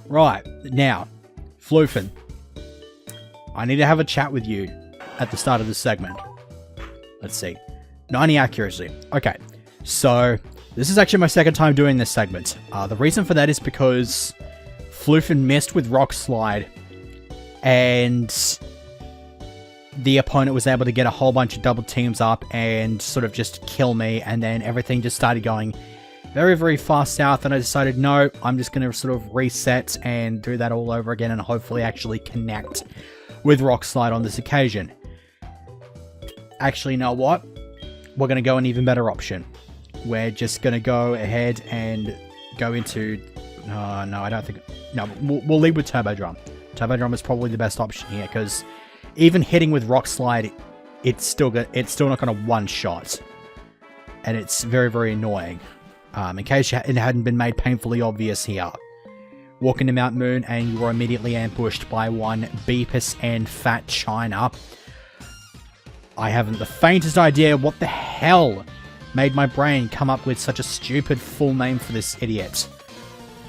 Right, now, Floofin, I need to have a chat with you at the start of this segment. Let's see. 90 accuracy. Okay, so this is actually my second time doing this segment. The reason for that is because Floofin missed with Rock Slide, and the opponent was able to get a whole bunch of double teams up and sort of just kill me, and then everything just started going very, very far south, and I decided, no, I'm just going to sort of reset and do that all over again and hopefully actually connect with Rock Slide on this occasion. Actually, you know what? We're going to go an even better option. We're just going to go ahead and go into... no, I don't think... No, we'll lead with Turbo Drum. Turbo Drum is probably the best option here, because even hitting with Rock Slide, it's still not going to one-shot. And it's very, very annoying. In case it hadn't been made painfully obvious here. Walk into Mount Moon and you were immediately ambushed by one Bepis and Fat China. I haven't the faintest idea what the hell made my brain come up with such a stupid full name for this idiot.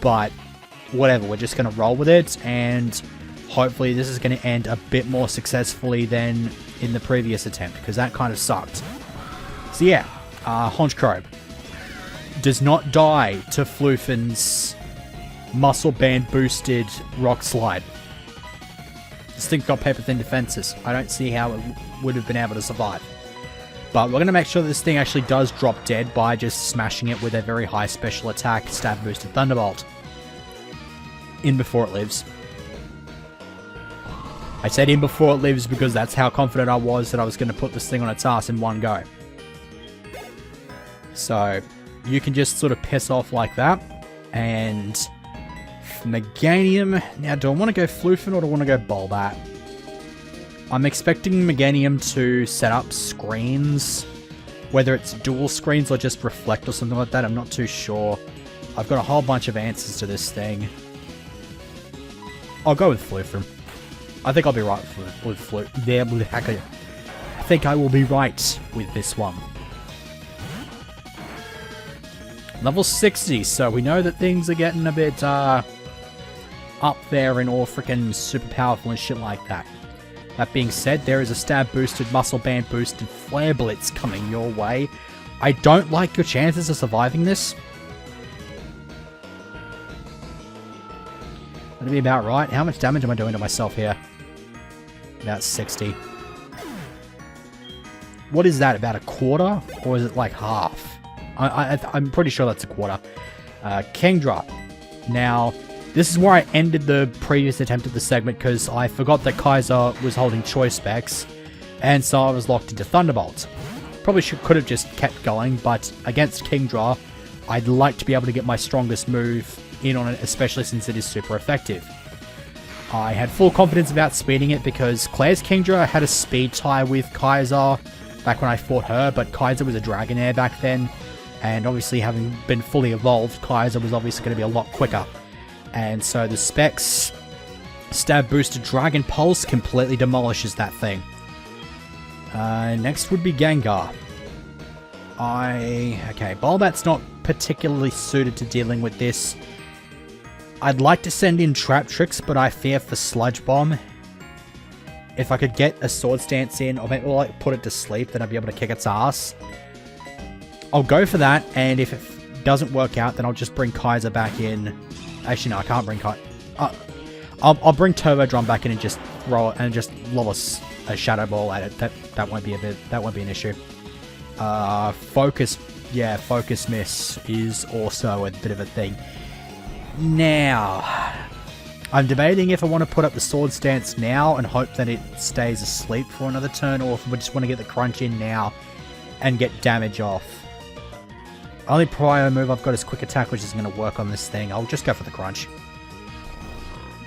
But whatever, we're just going to roll with it, and hopefully this is going to end a bit more successfully than in the previous attempt, because that kind of sucked. So yeah, Honchcrow does not die to Floofin's muscle band boosted Rock Slide. This thing's got paper thin defenses. I don't see how it would have been able to survive. But we're going to make sure that this thing actually does drop dead by just smashing it with a very high special attack, stab boosted Thunderbolt. In before it lives. I said in before it lives because that's how confident I was that I was going to put this thing on its ass in one go. So you can just sort of piss off like that. And Meganium. Now, do I want to go Floofin or do I want to go Bulbat? I'm expecting Meganium to set up screens. Whether it's dual screens or just reflect or something like that, I'm not too sure. I've got a whole bunch of answers to this thing. I'll go with Floofin. I think I'll be right with Floofin. I think I will be right with this one. Level 60, so we know that things are getting a bit up there and all freaking super powerful and shit like that. That being said, there is a stab boosted, muscle band boosted flare blitz coming your way. I don't like your chances of surviving this. That'd be about right. How much damage am I doing to myself here? About 60. What is that, about a quarter? Or is it like half? I'm pretty sure that's a quarter. Kingdra. Now, this is where I ended the previous attempt at the segment because I forgot that Kaiser was holding choice specs, and so I was locked into Thunderbolt. Probably could have just kept going, but against Kingdra, I'd like to be able to get my strongest move in on it, especially since it is super effective. I had full confidence about speeding it because Claire's Kingdra had a speed tie with Kaiser back when I fought her, but Kaiser was a Dragonair back then. And obviously, having been fully evolved, Kaiser was obviously going to be a lot quicker. And so the specs stab boosted Dragon Pulse completely demolishes that thing. Next would be Gengar. Okay, Bulbat's not particularly suited to dealing with this. I'd like to send in Trap Tricks, but I fear for Sludge Bomb. If I could get a Sword Stance in, or maybe like put it to sleep, then I'd be able to kick its ass. I'll go for that, and if it doesn't work out, then I'll just bring Kaiser back in. Actually, no, I can't bring Kaiser. I'll bring Turbo Drum back in and just throw it and just lob a Shadow Ball at it. That won't be an issue. Focus Miss is also a bit of a thing. Now, I'm debating if I want to put up the Sword Stance now and hope that it stays asleep for another turn, or if we just want to get the Crunch in now and get damage off. Only prior move I've got is Quick Attack, which is going to work on this thing. I'll just go for the Crunch.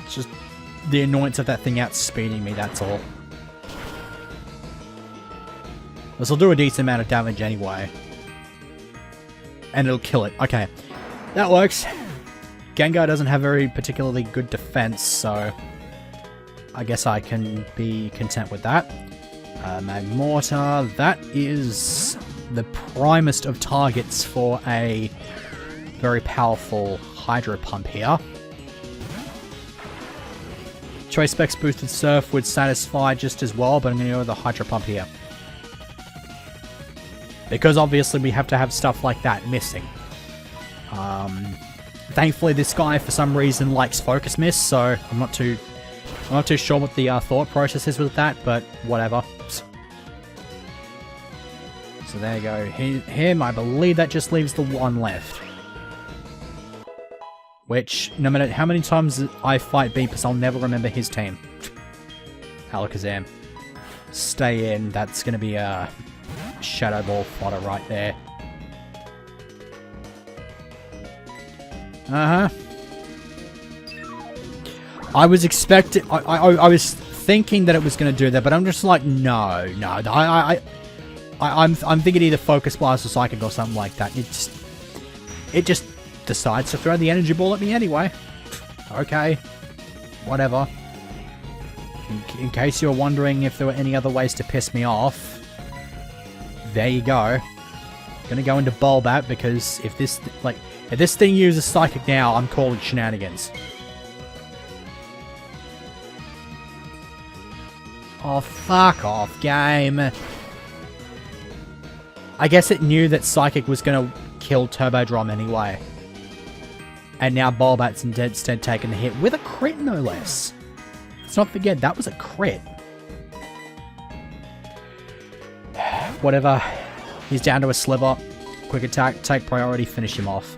It's just the annoyance of that thing outspeeding me, that's all. This will do a decent amount of damage anyway. And it'll kill it. Okay, that works. Gengar doesn't have very particularly good defense, so I guess I can be content with that. Magmortar, that is the primest of targets for a very powerful Hydro Pump here. Choice Specs Boosted Surf would satisfy just as well, but I'm going to go with the Hydro Pump here. Because obviously we have to have stuff like that missing. Thankfully this guy for some reason likes Focus Miss, so I'm not too sure what the thought process is with that, but whatever. So there you go. Him, I believe that just leaves the one left. Which, no matter how many times I fight Bepis, I'll never remember his team. Alakazam. Stay in. That's going to be a Shadow Ball fodder right there. Uh-huh. I was expecting... I was thinking that it was going to do that, but I'm just like, no. I'm thinking either Focus Blast or Psychic or something like that. It just decides to throw the Energy Ball at me anyway. Okay. Whatever. In case you're wondering if there were any other ways to piss me off, there you go. Gonna go into Bulbat because if this thing uses Psychic now, I'm calling shenanigans. Oh, fuck off, game. I guess it knew that Psychic was gonna kill Turbodrom anyway. And now Bulbat's instead taking the hit with a crit, no less. Let's not forget, that was a crit. Whatever. He's down to a sliver. Quick attack, take priority, finish him off.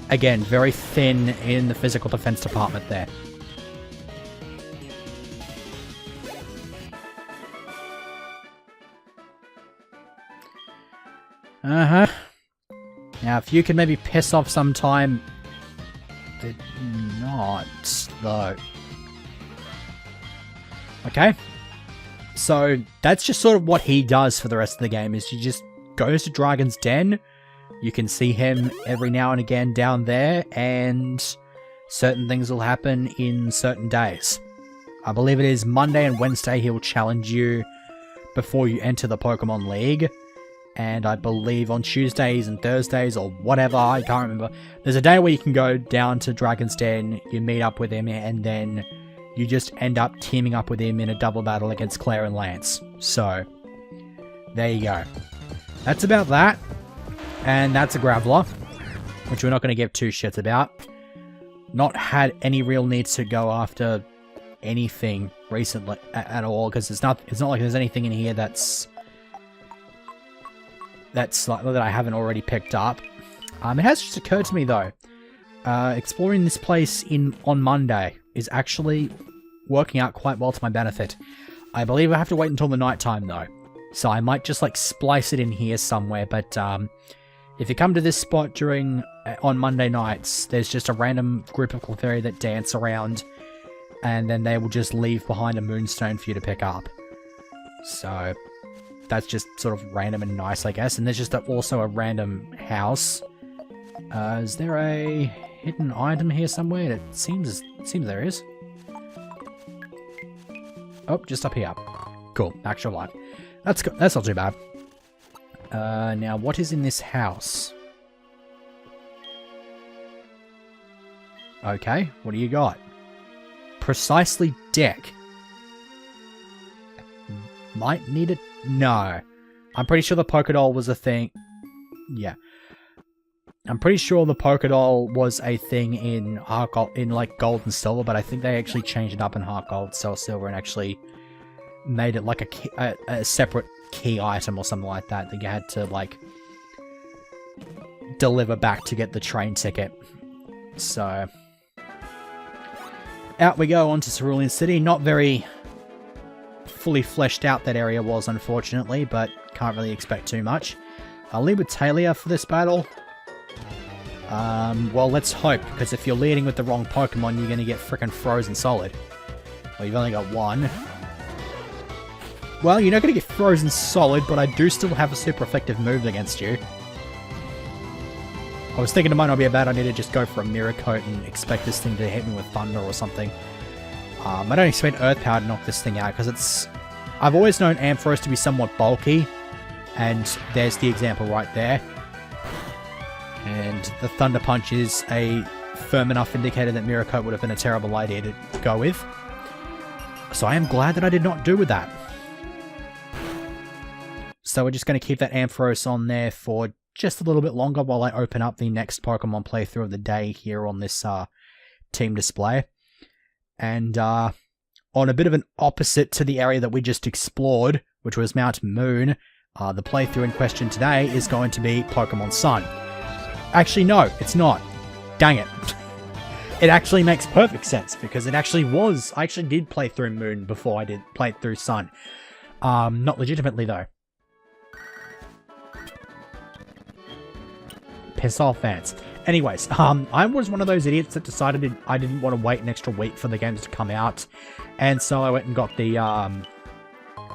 Again, very thin in the physical defense department there. Uh-huh. Now, if you could maybe piss off sometime... Did not, though. Okay. So, that's just sort of what he does for the rest of the game, is he just goes to Dragon's Den. You can see him every now and again down there, and certain things will happen in certain days. I believe it is Monday and Wednesday he'll challenge you before you enter the Pokemon League. And I believe on Tuesdays and Thursdays or whatever, I can't remember. There's a day where you can go down to Dragon's Den, you meet up with him, and then you just end up teaming up with him in a double battle against Claire and Lance. So, there you go. That's about that. And that's a Graveler, which we're not going to give two shits about. Not had any real need to go after anything recently at all, because it's not like there's anything in here that's like that I haven't already picked up. It has just occurred to me though, exploring this place on Monday is actually working out quite well to my benefit. I believe I have to wait until the night time though, so I might just like splice it in here somewhere. But if you come to this spot on Monday nights, there's just a random group of Clefairy that dance around, and then they will just leave behind a Moonstone for you to pick up. So that's just sort of random and nice, I guess. And there's just also a random house. Is there a hidden item here somewhere? It seems there is. Oh, just up here. Cool, actual life. That's not too bad. Now, what is in this house? Okay, what do you got? Precisely deck. Might need it. No. I'm pretty sure the Pokédoll was a thing. Yeah. I'm pretty sure the Pokédoll was a thing in Heart Gold, in like Gold and Silver, but I think they actually changed it up in Heart Gold, Soul Silver, and actually made it like a separate key item or something like that you had to like deliver back to get the train ticket. So out we go onto Cerulean City. Not very fully fleshed out that area was, unfortunately, but can't really expect too much. I'll lead with Talia for this battle. Well, let's hope, because if you're leading with the wrong Pokemon, you're going to get frickin' frozen solid. Well, you've only got one. Well, you're not going to get frozen solid, but I do still have a super effective move against you. I was thinking it might not be a bad idea to just go for a Mirror Coat and expect this thing to hit me with Thunder or something. I don't expect Earth Power to knock this thing out, because it's... I've always known Ampharos to be somewhat bulky, and there's the example right there. And the Thunder Punch is a firm enough indicator that Mirror Coat would have been a terrible idea to go with. So I am glad that I did not do with that. So we're just going to keep that Ampharos on there for just a little bit longer while I open up the next Pokemon playthrough of the day here on this team display. And on a bit of an opposite to the area that we just explored, which was Mount Moon, the playthrough in question today is going to be Pokemon Sun. Actually, no, it's not. Dang it. It actually makes perfect sense, because it actually was... I actually did play through Moon before I did play through Sun. Not legitimately, though. Piss off, fans. Anyways, I was one of those idiots that decided I didn't want to wait an extra week for the games to come out. And so I went and got the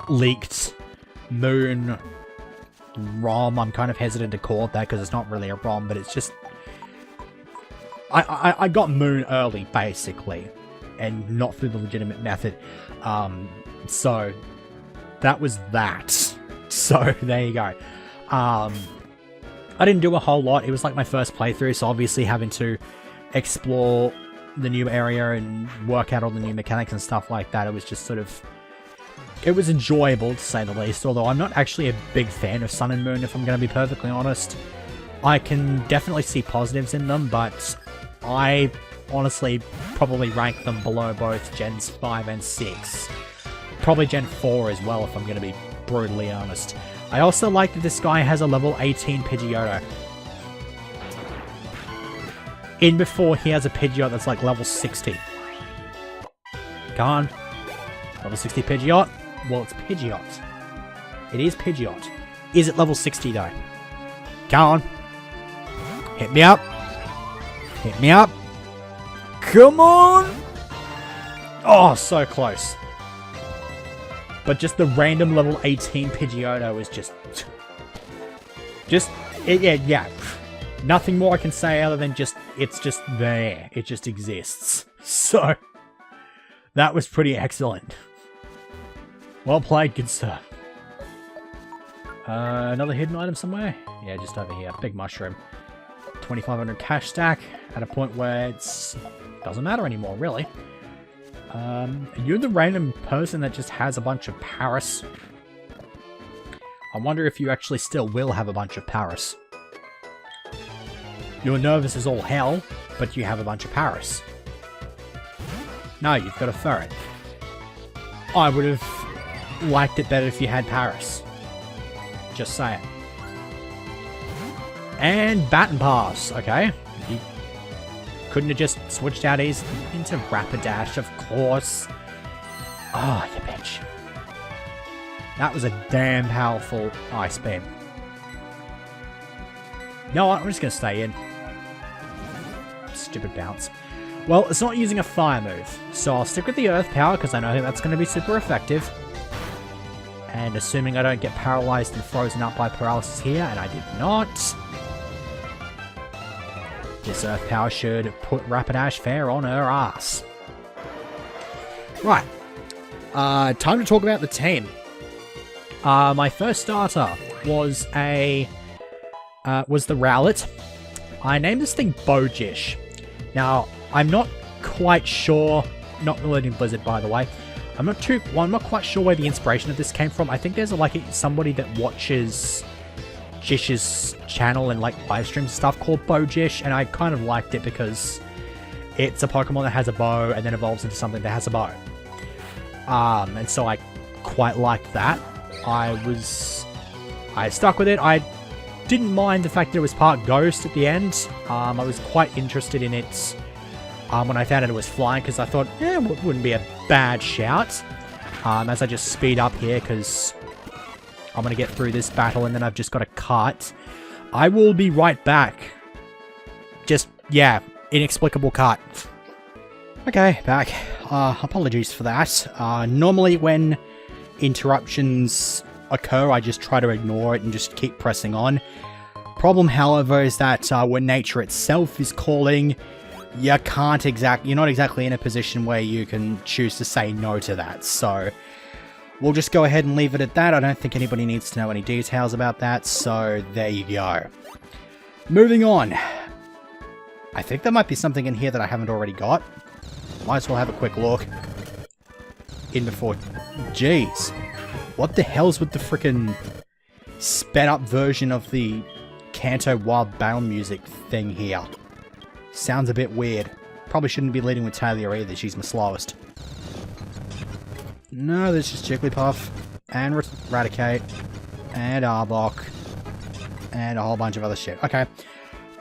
leaked Moon ROM. I'm kind of hesitant to call it that because it's not really a ROM, but it's just... I got Moon early, basically, and not through the legitimate method. So that was that. So there you go. I didn't do a whole lot. It was like my first playthrough, so obviously having to explore the new area and work out all the new mechanics and stuff like that, it was just sort of... It was enjoyable, to say the least, although I'm not actually a big fan of Sun and Moon, if I'm going to be perfectly honest. I can definitely see positives in them, but I honestly probably rank them below both Gens 5 and 6. Probably Gen 4 as well, if I'm going to be brutally honest. I also like that this guy has a level 18 Pidgeotto. In before he has a Pidgeot that's like level 60. Come on. Level 60 Pidgeot? Well, it's Pidgeot. It is Pidgeot. Is it level 60 though? Come on. Hit me up. Hit me up. Come on! Oh, so close. But just the random level 18 Pidgeotto is just... Yeah. Nothing more I can say other than just... It's just there. It just exists. So... That was pretty excellent. Well played, good sir. Another hidden item somewhere? Yeah, just over here. Big mushroom. 2,500 cash stack. At a point where it's... Doesn't matter anymore, really. You're the random person that just has a bunch of Paris. I wonder if you actually still will have a bunch of Paris. You're nervous as all hell, but you have a bunch of Paris. No, you've got a ferret. I would have liked it better if you had Paris. Just saying. And Baton Pass, okay. You couldn't have just switched out into Rapidash, of course. Oh, you bitch. That was a damn powerful Ice Beam. No, I'm just going to stay in. Stupid bounce. Well, it's not using a fire move, so I'll stick with the Earth Power because I know that's going to be super effective. And assuming I don't get paralyzed and frozen up by paralysis here, and I did not, this Earth Power should put Rapidash fair on her ass. Right. Time to talk about the team. My first starter was the Rowlet. I named this thing Bojish. Now, I'm not quite sure, not relating to Blizzard by the way, I'm not quite sure where the inspiration of this came from. I think there's somebody that watches Jish's channel and like live streams stuff called Bojish, and I kind of liked it because it's a Pokemon that has a bow and then evolves into something that has a bow. And so I quite liked that. I stuck with it. I didn't mind the fact that it was part ghost at the end. I was quite interested in it when I found out it was flying, because I thought, it wouldn't be a bad shout. As I just speed up here, because I'm going to get through this battle, and then I've just got a cut. I will be right back. Just, yeah, inexplicable cut. Okay, back. Apologies for that. Normally when interruptions occur, I just try to ignore it and just keep pressing on. Problem, however, is that when nature itself is calling, you're not exactly in a position where you can choose to say no to that. So we'll just go ahead and leave it at that. I don't think anybody needs to know any details about that, so there you go. Moving on. I think there might be something in here that I haven't already got. Might as well have a quick look. In before... Jeez. What the hell's with the frickin' sped up version of the Kanto Wild Bale music thing here? Sounds a bit weird. Probably shouldn't be leading with Talia either, she's my slowest. No, there's just Jigglypuff, and Raticate, and Arbok, and a whole bunch of other shit. Okay,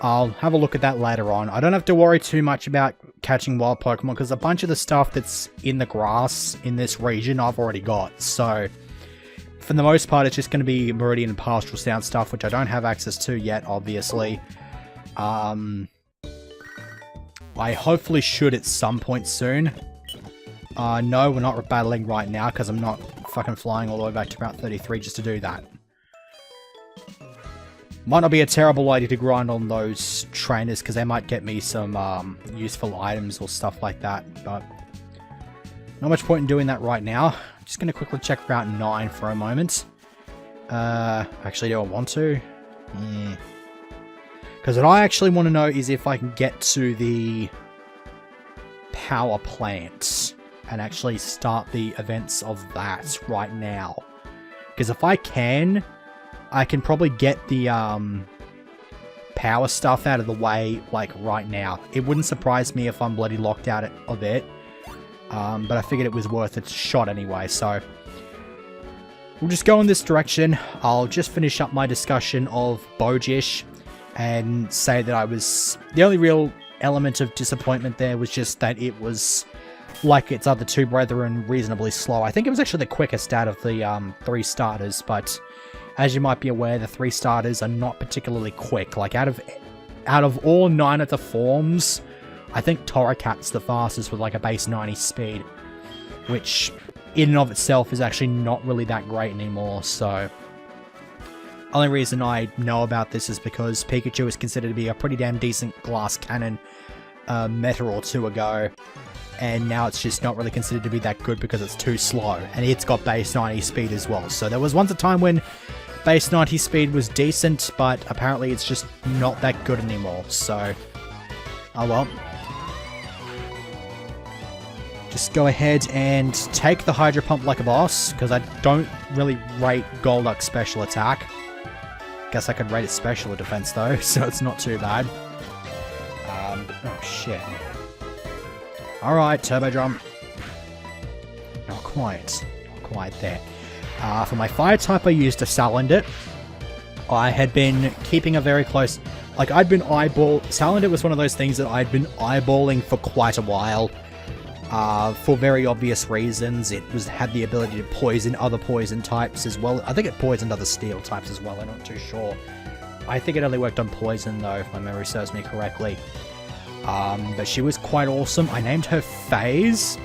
I'll have a look at that later on. I don't have to worry too much about catching wild Pokemon, because a bunch of the stuff that's in the grass in this region I've already got, so... For the most part, it's just going to be Meridian and Pastoral Sound stuff, which I don't have access to yet, obviously. I hopefully should at some point soon. No, we're not battling right now, because I'm not fucking flying all the way back to Route 33 just to do that. Might not be a terrible idea to grind on those trainers, because they might get me some useful items or stuff like that, but... Not much point in doing that right now. I'm just going to quickly check Route 9 for a moment. Actually, do I want to? Yeah. Because what I actually want to know is if I can get to the power plant and actually start the events of that right now. Because if I can probably get the power stuff out of the way, like, right now. It wouldn't surprise me if I'm bloody locked out of it. But I figured it was worth a shot anyway, so... We'll just go in this direction. I'll just finish up my discussion of Bojish and say that I was... The only real element of disappointment there was just that it was, like its other two brethren, reasonably slow. I think it was actually the quickest out of the 3 starters, but as you might be aware, the 3 starters are not particularly quick. Like, out of all 9 of the forms... I think Torracat's the fastest with like a base 90 speed, which in and of itself is actually not really that great anymore, so... Only reason I know about this is because Pikachu is considered to be a pretty damn decent glass cannon meta or 2 ago, and now it's just not really considered to be that good because it's too slow, and it's got base 90 speed as well. So there was once a time when base 90 speed was decent, but apparently it's just not that good anymore, so... Oh well. Just go ahead and take the Hydro Pump like a boss, because I don't really rate Golduck's special attack. Guess I could rate its special defense though, so it's not too bad. Oh shit. Alright, Turbo Drum. Not quite. Not quite there. For my Fire type I used a Salandit. I had been keeping a very close... Like, I'd been Salandit was one of those things that I'd been eyeballing for quite a while. For very obvious reasons. It had the ability to poison other poison types as well. I think it poisoned other steel types as well, I'm not too sure. I think it only worked on poison though, if my memory serves me correctly. But she was quite awesome. I named her Phase,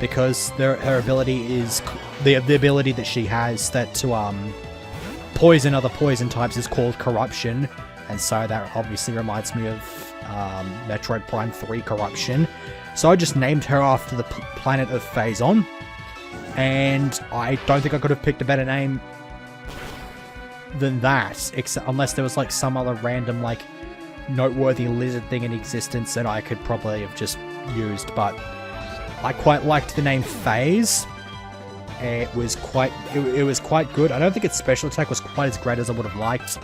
because her ability is... The ability that she has that to poison other poison types is called Corruption. And so that obviously reminds me of Metroid Prime 3 Corruption. So I just named her after the planet of Phazon. And I don't think I could have picked a better name than that. Unless there was like some other random like noteworthy lizard thing in existence that I could probably have just used. But I quite liked the name Phase. It was quite good. I don't think its special attack was quite as great as I would have liked.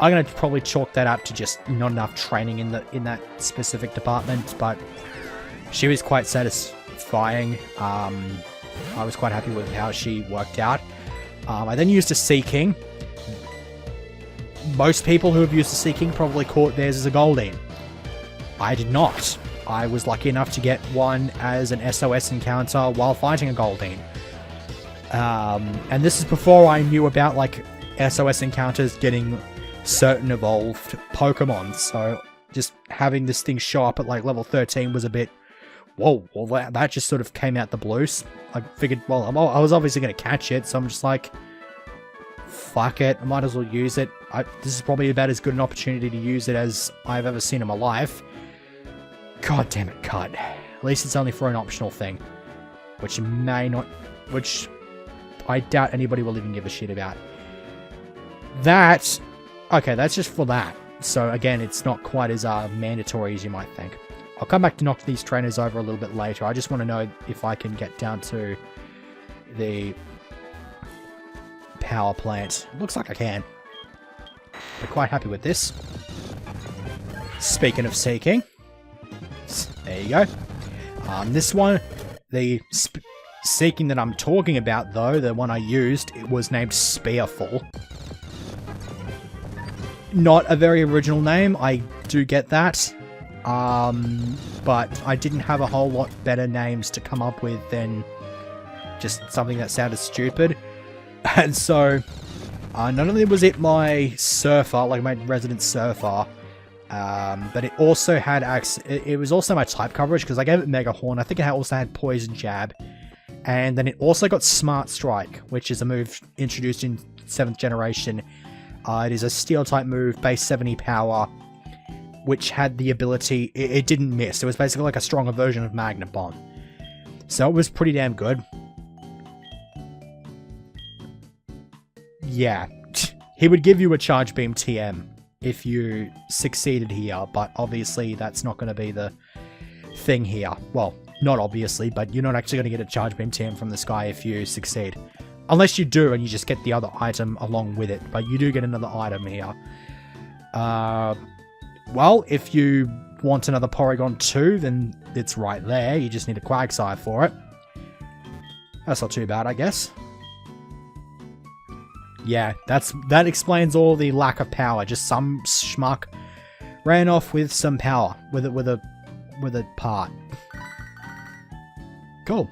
I'm going to probably chalk that up to just not enough training in that specific department, but she was quite satisfying. I was quite happy with how she worked out. I then used a Sea King. Most people who have used a Sea King probably caught theirs as a Goldeen. I did not. I was lucky enough to get one as an SOS encounter while fighting a Goldeen. And this is before I knew about like SOS encounters getting certain evolved Pokemon, so just having this thing show up at like level 13 was a bit... Whoa, well that just sort of came out the blues. I figured, well, I was obviously going to catch it, so I'm just like, fuck it, I might as well use it. This is probably about as good an opportunity to use it as I've ever seen in my life. God damn it, cut. At least it's only for an optional thing. Which I doubt anybody will even give a shit about. Okay, that's just for that. So again, it's not quite as mandatory as you might think. I'll come back to knock these trainers over a little bit later. I just want to know if I can get down to the power plant. Looks like I can. We're quite happy with this. Speaking of seeking, there you go. This one, the seeking that I'm talking about though, the one I used, it was named Spearful. Not a very original name, I do get that. But I didn't have a whole lot better names to come up with than just something that sounded stupid. And so, not only was it my surfer, like my resident surfer, but it also had it was also my type coverage because I gave it Mega Horn. I think it also had Poison Jab. And then it also got Smart Strike, which is a move introduced in 7th generation. It is a steel type move, base 70 power, which had the ability, it didn't miss. It was basically like a stronger version of Magnet Bomb. So it was pretty damn good. Yeah, he would give you a Charge Beam TM if you succeeded here, but obviously that's not going to be the thing here. Well, not obviously, but you're not actually going to get a Charge Beam TM from this guy if you succeed. Unless you do and you just get the other item along with it, but you do get another item here. Well, if you want another Porygon 2, then it's right there. You just need a Quagsire for it. That's not too bad, I guess. Yeah, that explains all the lack of power. Just some schmuck ran off with some power with a part. Cool.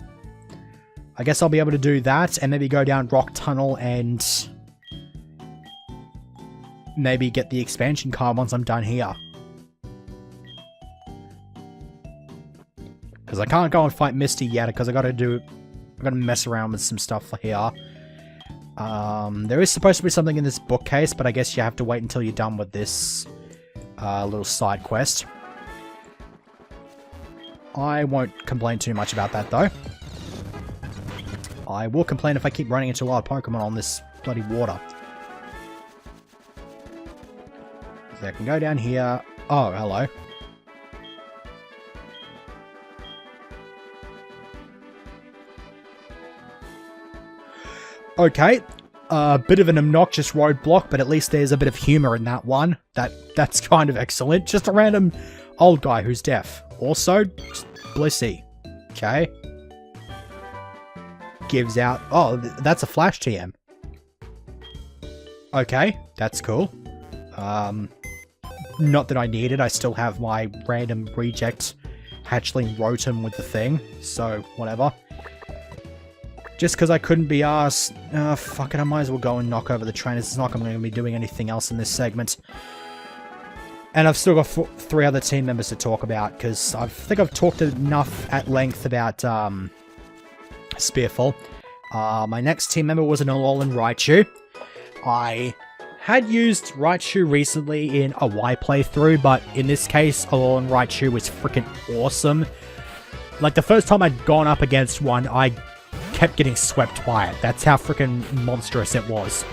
I guess I'll be able to do that and maybe go down Rock Tunnel and maybe get the expansion card once I'm done here. Because I can't go and fight Misty yet because I gotta mess around with some stuff here. There is supposed to be something in this bookcase, but I guess you have to wait until you're done with this little side quest. I won't complain too much about that though. I will complain if I keep running into wild Pokemon on this bloody water. So I can go down here. Oh, hello. Okay, a bit of an obnoxious roadblock, but at least there's a bit of humor in that one. That's kind of excellent. Just a random old guy who's deaf. Also, Blissey. Okay. Gives out... Oh, that's a Flash TM. Okay, that's cool. Not that I need it. I still have my random reject hatchling Rotom with the thing. So, whatever. Just because I couldn't be asked, fuck it, I might as well go and knock over the trainers. It's not going to be doing anything else in this segment. And I've still got 3 other team members to talk about, because I think I've talked enough at length about Spearful. My next team member was an Alolan Raichu. I had used Raichu recently in a Y playthrough, but in this case, Alolan Raichu was freaking awesome. Like, the first time I'd gone up against one, I kept getting swept by it. That's how freaking monstrous it was.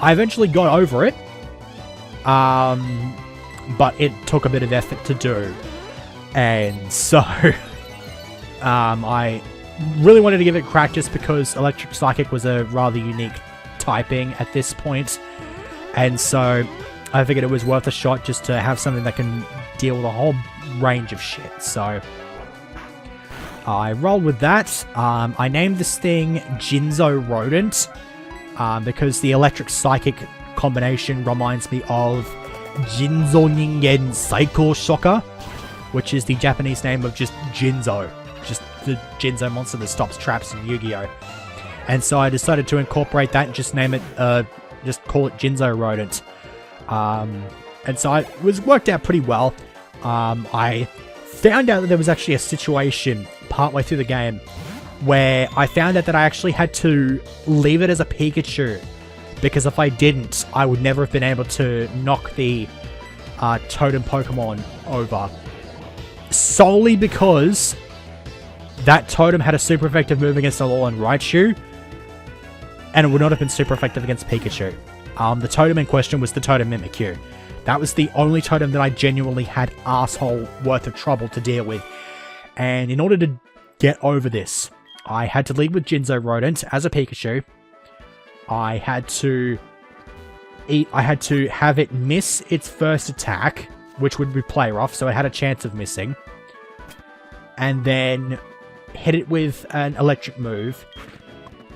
I eventually got over it, but it took a bit of effort to do. And so, I really wanted to give it a crack just because Electric Psychic was a rather unique typing at this point. And so, I figured it was worth a shot just to have something that can deal with a whole range of shit. So, I rolled with that. I named this thing Jinzo Rodent because the Electric Psychic combination reminds me of Jinzo Ningen Psycho Shocker, which is the Japanese name of just Jinzo. Just the Jinzo monster that stops traps in Yu-Gi-Oh! And so I decided to incorporate that and just name it, just call it Jinzo Rodent. And so it was worked out pretty well. I found out that there was actually a situation partway through the game where I found out that I actually had to leave it as a Pikachu, because if I didn't, I would never have been able to knock the Totem Pokemon over. Solely because that Totem had a super effective move against Alolan Raichu, and it would not have been super effective against Pikachu. The Totem in question was the Totem Mimikyu. That was the only totem that I genuinely had asshole worth of trouble to deal with. And in order to get over this, I had to lead with Jinzo Rodent as a Pikachu. I had to have it miss its first attack, which would be play rough, so it had a chance of missing. And then hit it with an electric move,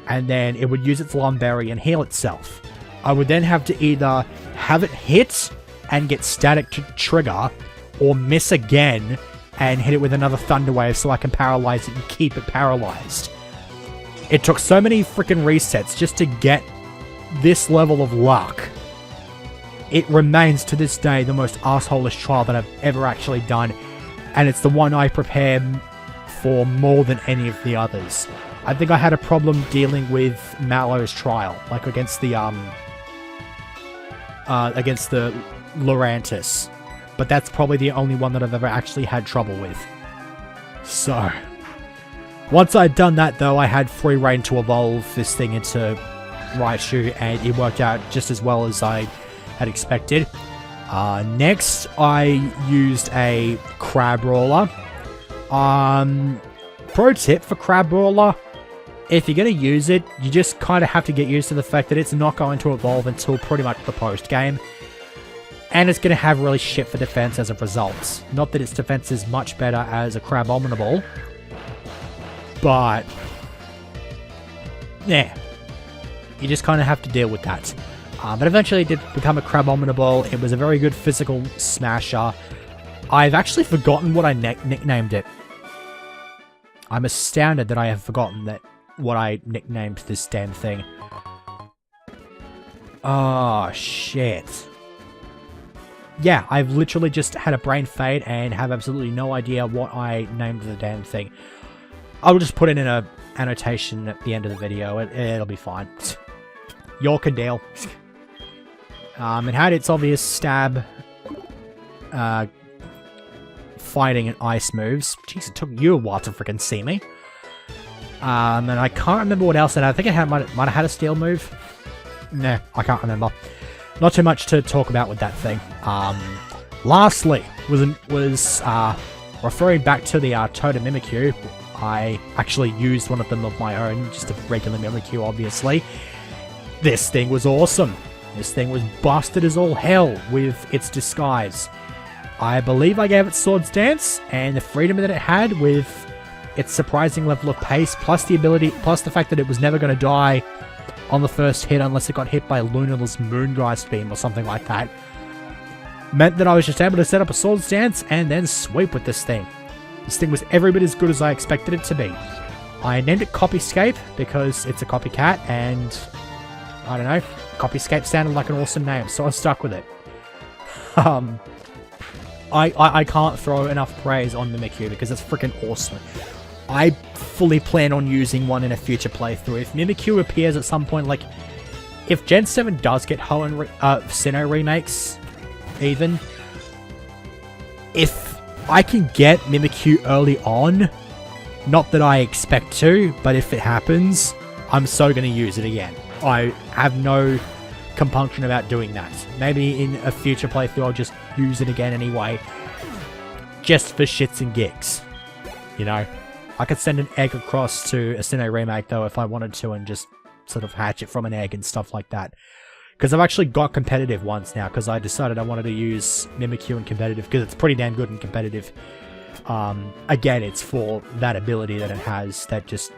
and then it would use its Lum Berry and heal itself. I would then have to either have it hit and get static to trigger, or miss again and hit it with another Thunder Wave so I can paralyze it and keep it paralyzed. It took so many freaking resets just to get this level of luck. It remains to this day the most assholish trial that I've ever actually done, and it's the one I prepare for more than any of the others. I think I had a problem dealing with Mallow's trial, like against the Lurantis. But that's probably the only one that I've ever actually had trouble with. So, once I'd done that though, I had free reign to evolve this thing into Raichu, and it worked out just as well as I had expected. Next, I used a Crabrawler. Pro tip for Crabrawler, if you're going to use it, you just kind of have to get used to the fact that it's not going to evolve until pretty much the post-game. And it's going to have really shit for defense as a result. Not that its defense is much better as a Crabominable, but yeah, you just kind of have to deal with that. But eventually it did become a Crabominable. It was a very good physical smasher. I've actually forgotten what I nicknamed it. I'm astounded that I have forgotten what I nicknamed this damn thing. Oh, shit. Yeah, I've literally just had a brain fade and have absolutely no idea what I named the damn thing. I'll just put it in a annotation at the end of the video. It'll be fine. York and Dale. It had its obvious stab, fighting and ice moves. Jeez, it took you a while to freaking see me. And I can't remember what else. And I think it might have had a steel move. Nah, I can't remember. Not too much to talk about with that thing. Lastly, was referring back to the Totem Mimikyu. I actually used one of them of my own, just a regular Mimikyu, obviously. This thing was awesome. This thing was busted as all hell with its disguise. I believe I gave it Swords Dance, and the freedom that it had with its surprising level of pace, plus the fact that it was never going to die on the first hit unless it got hit by Lunala's Moongeist Beam or something like that, meant that I was just able to set up a Swords Dance and then sweep with this thing. This thing was every bit as good as I expected it to be. I named it Copyscape because it's a copycat, and I don't know, Copyscape sounded like an awesome name, so I stuck with it. I can't throw enough praise on Mimikyu because it's freaking awesome. I fully plan on using one in a future playthrough. If Mimikyu appears at some point, like, if Gen 7 does get Sinnoh remakes, even, if I can get Mimikyu early on, not that I expect to, but if it happens, I'm so going to use it again. I have no compunction about doing that. Maybe in a future playthrough I'll just use it again anyway, just for shits and gigs, you know? I could send an egg across to a Sinnoh remake though if I wanted to, and just sort of hatch it from an egg and stuff like that. Because I've actually got competitive ones now, because I decided I wanted to use Mimikyu in competitive, because it's pretty damn good in competitive. Again, it's for that ability that it has, that just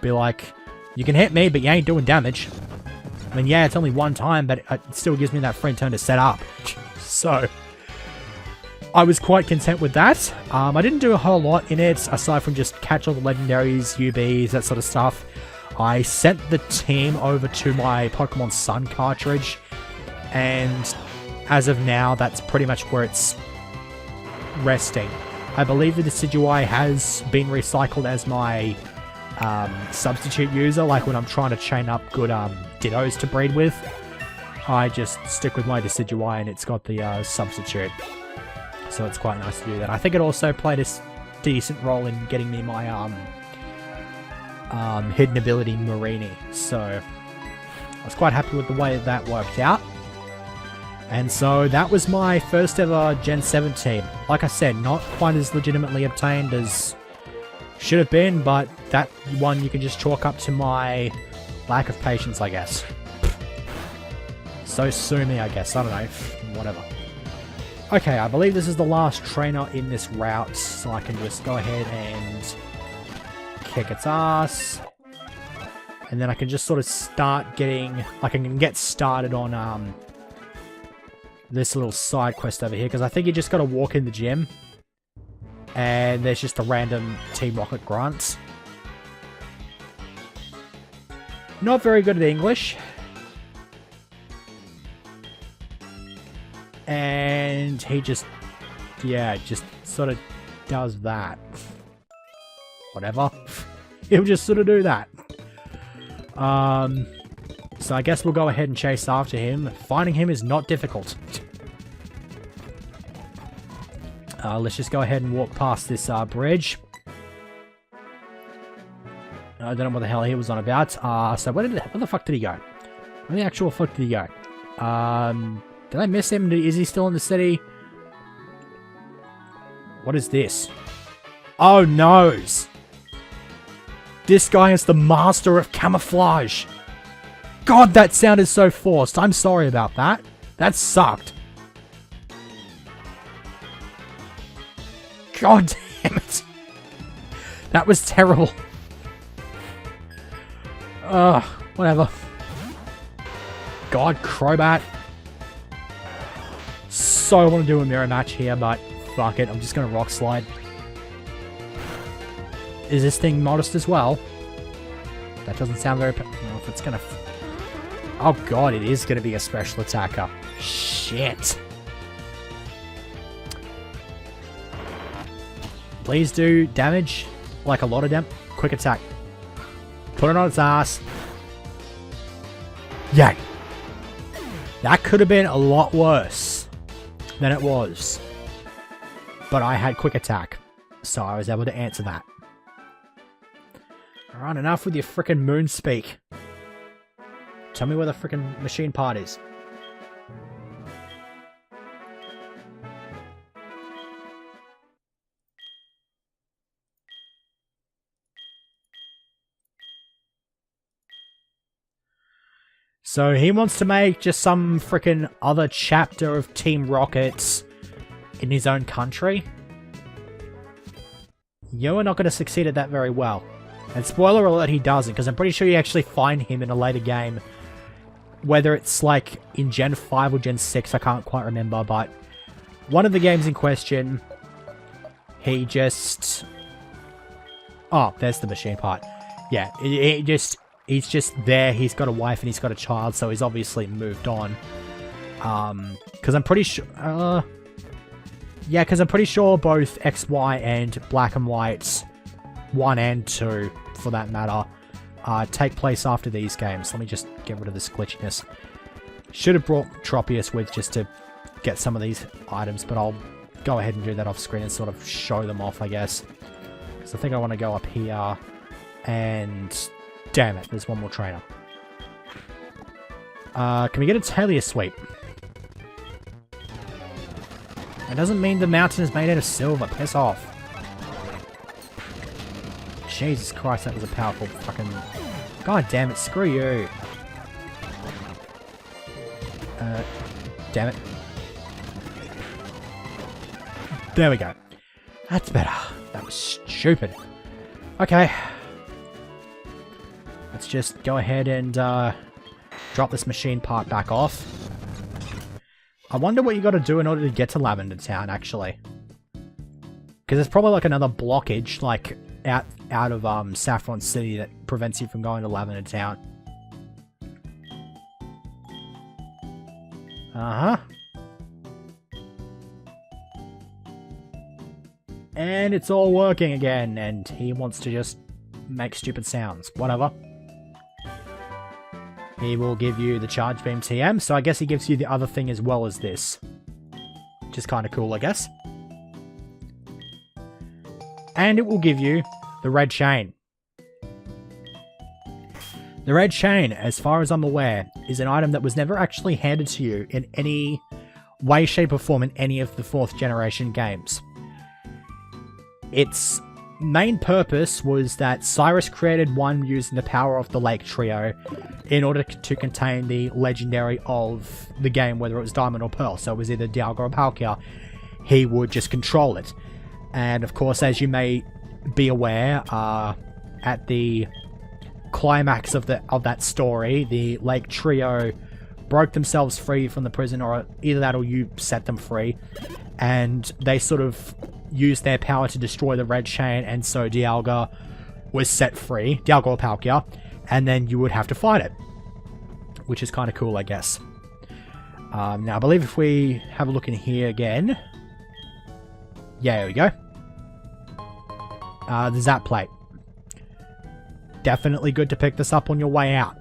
be like, you can hit me, but you ain't doing damage. I mean, yeah, it's only one time, but it still gives me that free turn to set up. So, I was quite content with that. I didn't do a whole lot in it, aside from just catch all the legendaries, UBs, that sort of stuff. I sent the team over to my Pokemon Sun cartridge, and as of now, that's pretty much where it's resting. I believe the Decidueye has been recycled as my substitute user, like when I'm trying to chain up good Dittos to breed with. I just stick with my Decidueye and it's got the substitute. So it's quite nice to do that. I think it also played a decent role in getting me my hidden ability Marini. So I was quite happy with the way that worked out. And so that was my first ever Gen 7 team. Like I said, not quite as legitimately obtained as should have been, but that one you can just chalk up to my lack of patience, I guess. So sue me, I guess. I don't know. Whatever. Okay, I believe this is the last trainer in this route, so I can just go ahead and kick its ass. And then I can just sort of start getting... Like, I can get started on this little side quest over here, because I think you just got to walk in the gym. And there's just a random Team Rocket grunt. Not very good at English. And he just, yeah, just sort of does that. Whatever. He'll just sort of do that. So I guess we'll go ahead and chase after him. Finding him is not difficult. Let's just go ahead and walk past this bridge. I don't know what the hell he was on about. So where the fuck did he go? Where the actual fuck did he go? Did I miss him? Is he still in the city? What is this? Oh, noes! This guy is the master of camouflage! God, that sounded so forced. I'm sorry about that. That sucked. God damn it. That was terrible. Ugh, whatever. God, Crobat. So I want to do a mirror match here, but fuck it. I'm just going to rock slide. Is this thing modest as well? That doesn't sound very... Well, if it's going to... Oh god, it is going to be a special attacker. Shit. Please do damage. Like a lot of damage. Quick attack. Put it on its ass. Yay. That could have been a lot worse than it was. But I had quick attack. So I was able to answer that. Alright, enough with your frickin' Moonspeak. Tell me where the frickin' machine part is. So he wants to make just some frickin' other chapter of Team Rockets in his own country. You're not going to succeed at that very well. And spoiler alert, he doesn't, because I'm pretty sure you actually find him in a later game. Whether it's like in Gen 5 or Gen 6, I can't quite remember, but one of the games in question, he just... Oh, there's the machine part. Yeah, he's just there, he's got a wife and he's got a child, so he's obviously moved on. Because I'm pretty sure... yeah, because I'm pretty sure both X, Y, and Black and White 1 and 2, for that matter, take place after these games. Let me just get rid of this glitchiness. Should have brought Tropius with just to get some of these items, but I'll go ahead and do that off screen and sort of show them off, I guess. Because I think I want to go up here, and... Damn it, there's one more trainer. Can we get a Talia sweep? That doesn't mean the mountain is made out of silver. Piss off. Jesus Christ, that was a powerful fucking... God damn it, screw you. Damn it. There we go. That's better. That was stupid. Okay. Let's just go ahead and drop this machine part back off. I wonder what you got to do in order to get to Lavender Town, actually. Because there's probably like another blockage, like out of Saffron City that prevents you from going to Lavender Town. Uh-huh. And it's all working again, and he wants to just make stupid sounds. Whatever. He will give you the Charge Beam TM, so I guess he gives you the other thing as well as this. Which is kind of cool, I guess. And it will give you the Red Chain. The Red Chain, as far as I'm aware, is an item that was never actually handed to you in any way, shape, or form in any of the 4th generation games. Its main purpose was that Cyrus created one using the power of the Lake Trio in order to contain the legendary of the game, whether it was Diamond or Pearl. So it was either Dialga or Palkia. He would just control it. And of course, as you may be aware, at the climax of that story, the Lake Trio broke themselves free from the prison, or either that or you set them free, and they sort of used their power to destroy the Red Chain, and so Dialga was set free, Dialga or Palkia, and then you would have to fight it, which is kind of cool, I guess. Now, I believe if we have a look in here again, yeah, there we go. The Zap Plate. Definitely good to pick this up on your way out.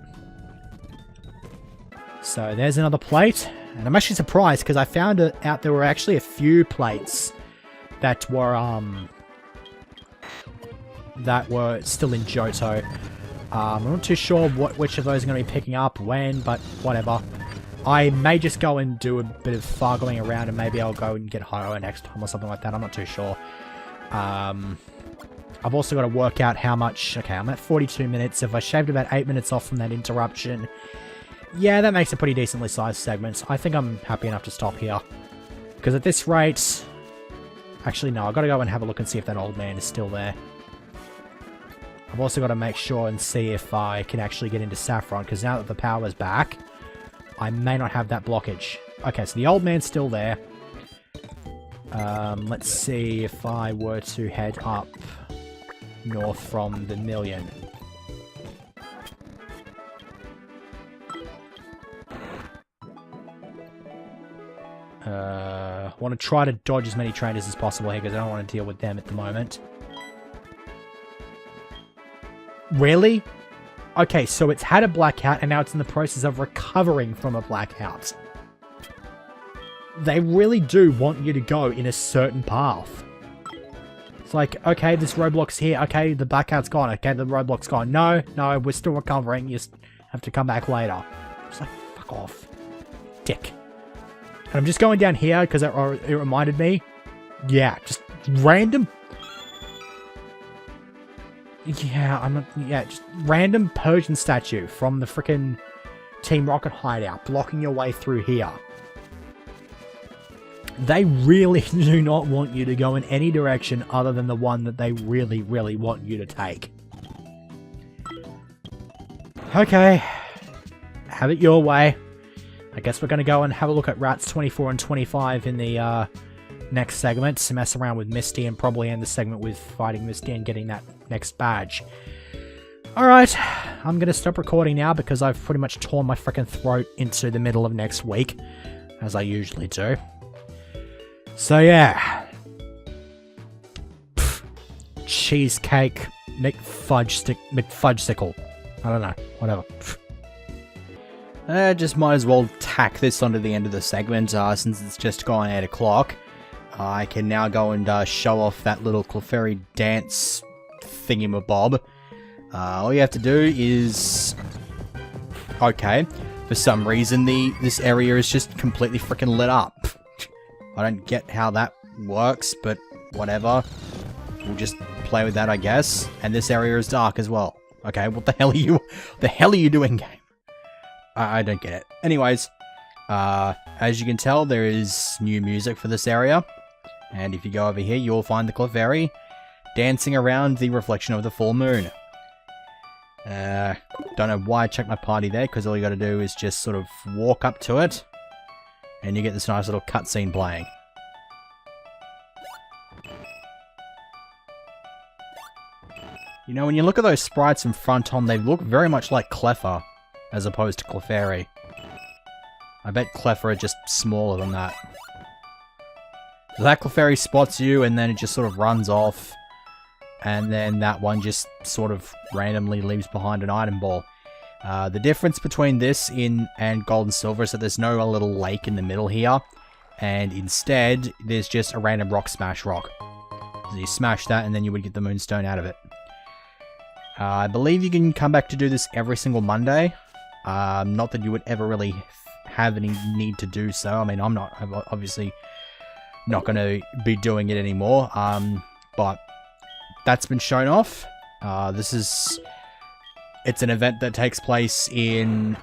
So there's another plate, and I'm actually surprised because I found out there were actually a few plates that were still in Johto. I'm not too sure which of those I'm going to be picking up when, but whatever. I may just go and do a bit of fargoing around, and maybe I'll go and get Ho-Oh next time or something like that. I'm not too sure. I've also got to work out how much... Okay, I'm at 42 minutes. If I shaved about 8 minutes off from that interruption, yeah, that makes a pretty decently sized segment. I think I'm happy enough to stop here. Because at this rate... Actually, no, I've got to go and have a look and see if that old man is still there. I've also got to make sure and see if I can actually get into Saffron, because now that the power's back, I may not have that blockage. Okay, so the old man's still there. Let's see if I were to head up north from the Million. I want to try to dodge as many trainers as possible here because I don't want to deal with them at the moment. Really? Okay, so it's had a blackout and now it's in the process of recovering from a blackout. They really do want you to go in a certain path. It's like, okay, this roadblock's here. Okay, the blackout's gone. Okay, the roadblock's gone. No, we're still recovering. You just have to come back later. It's like, fuck off. Dick. And I'm just going down here because it reminded me. Yeah, just random... Yeah, I'm not... Yeah, just random Persian statue from the frickin' Team Rocket hideout blocking your way through here. They really do not want you to go in any direction other than the one that they really, really want you to take. Okay. Have it your way. I guess we're going to go and have a look at routes 24 and 25 in the next segment to mess around with Misty and probably end the segment with fighting Misty and getting that next badge. Alright, I'm going to stop recording now because I've pretty much torn my frickin' throat into the middle of next week, as I usually do. So yeah. Cheesecake McFudgesicle. I don't know, whatever. Just might as well tack this onto the end of the segment, since it's just gone 8 o'clock. I can now go and show off that little Clefairy dance thingamabob. All you have to do is... Okay, for some reason this area is just completely freaking lit up. I don't get how that works, but whatever. We'll just play with that, I guess. And this area is dark as well. Okay, what the hell are you doing, game? I don't get it. Anyways, as you can tell, there is new music for this area. And if you go over here, you'll find the Clefairy dancing around the reflection of the full moon. Don't know why I checked my party there, because all you gotta do is just sort of walk up to it, and you get this nice little cutscene playing. You know, when you look at those sprites in front on, they look very much like Cleffa, as opposed to Clefairy. I bet Cleffa are just smaller than that. That Clefairy spots you, and then it just sort of runs off. And then that one just sort of randomly leaves behind an item ball. The difference between this and Gold and Silver is that there's no little lake in the middle here. And instead, there's just a random rock smash rock. So you smash that, and then you would get the Moonstone out of it. I believe you can come back to do this every single Monday. Not that you would ever really have any need to do so. I mean, I'm obviously not going to be doing it anymore, but that's been shown off. It's an event that takes place in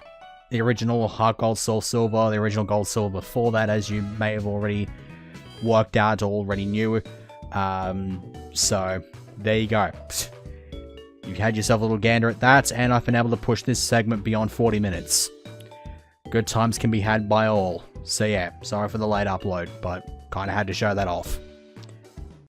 the original Heart Gold Soul Silver, the original Gold Silver before that, as you may have already worked out or already knew. So there you go. You've had yourself a little gander at that, and I've been able to push this segment beyond 40 minutes. Good times can be had by all. So yeah, sorry for the late upload, but kind of had to show that off.